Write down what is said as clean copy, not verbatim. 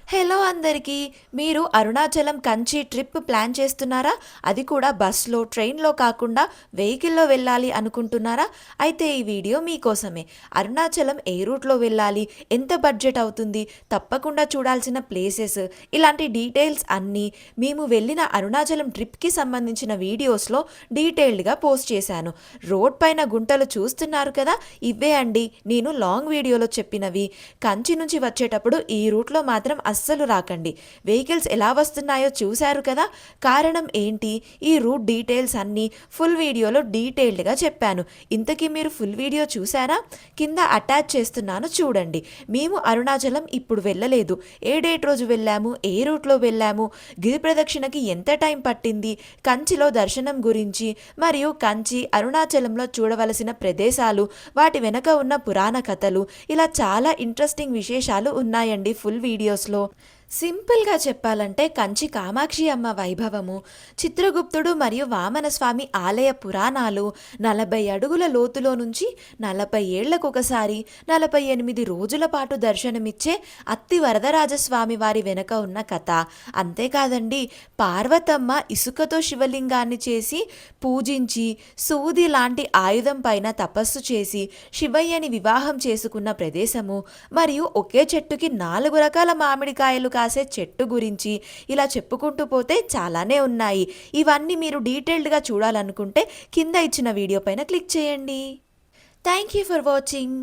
Hello అందరికీ. మీరు Arunachalam Kanchi trip plan చేస్తున్నారా? అది కూడా బస్‌లో, ట్రైన్‌లో కాకుండా వెహికల్‌లో వెళ్ళాలి అనుకుంటున్నారా? అయితే ఈ వీడియో మీకోసమే. అరుణాచలం ఏ రూట్‌లో వెళ్ళాలి? ఎంత బడ్జెట్ అవుతుంది? తప్పకుండా చూడాల్సిన ప్లేసెస్, ఇలాంటి డీటెయిల్స్ అన్నీ మేము వెళ్ళిన అరుణాచలం ట్రిప్‌కి సంబంధించిన వీడియోస్‌లో డీటెయిల్డ్‌గా పోస్ట్ చేశాను. రోడ్ పైన గుంటలు చూస్తున్నారు కదా! ఇవే అండి నేను లాంగ్ వీడియోలో చెప్పినవి. కంచి నుంచి వచ్చేటప్పుడు ఈ రూట్‌లో మాత్రం అస్సలు రాకండి. వెహికల్స్ ఎలా వస్తున్నాయో చూశారు కదా! కారణం ఏంటి? ఈ రూట్ డీటెయిల్స్ అన్నీ ఫుల్ వీడియోలో డీటెయిల్డ్‌గా చెప్పాను. ఇంతకీ మీరు ఫుల్ వీడియో చూసారా? కింద అటాచ్ చేస్తున్నాను చూడండి. మేము అరుణాచలం ఇప్పుడు వెళ్ళలేదు. ఏ డేట్ రోజు వెళ్ళాము? ఏ రూట్‌లో వెళ్ళాము? గిరి ప్రదక్షిణకి ఎంత టైం పట్టింది? కంచిలో దర్శనం గురించి మరియు కంచి, అరుణాచలంలో చూడవలసిన ప్రదేశాలు, వాటి వెనక ఉన్న పురాణ కథలు, ఇలా చాలా ఇంట్రెస్టింగ్ విశేషాలు ఉన్నాయండి ఫుల్ వీడియోస్‌లో. సింపుల్గా చెప్పాలంటే కంచి కామాక్షి అమ్మ వైభవము, చిత్రగుప్తుడు మరియు వామనస్వామి ఆలయ పురాణాలు, 40 అడుగుల లోతులో నుంచి 40 ఏళ్లకొకసారి 48 రోజుల పాటు దర్శనమిచ్చే అత్తి వరదరాజస్వామి వారి వెనక ఉన్న కథ. అంతేకాదండి, పార్వతమ్మ ఇసుకతో శివలింగాన్ని చేసి పూజించి సూది లాంటి ఆయుధం పైన తపస్సు చేసి శివయ్యని వివాహం చేసుకున్న ప్రదేశము, మరియు ఒకే చెట్టుకి 4 రకాల మామిడికాయలు కాసే చెట్టు గురించి ఇలా చెప్పుకుంటూ పోతే చాలానే ఉన్నాయి. ఇవన్నీ మీరు డీటెయిల్డ్‌గా చూడాలనుకుంటే కింద ఇచ్చిన వీడియో పైన క్లిక్ చేయండి. Thank you for watching.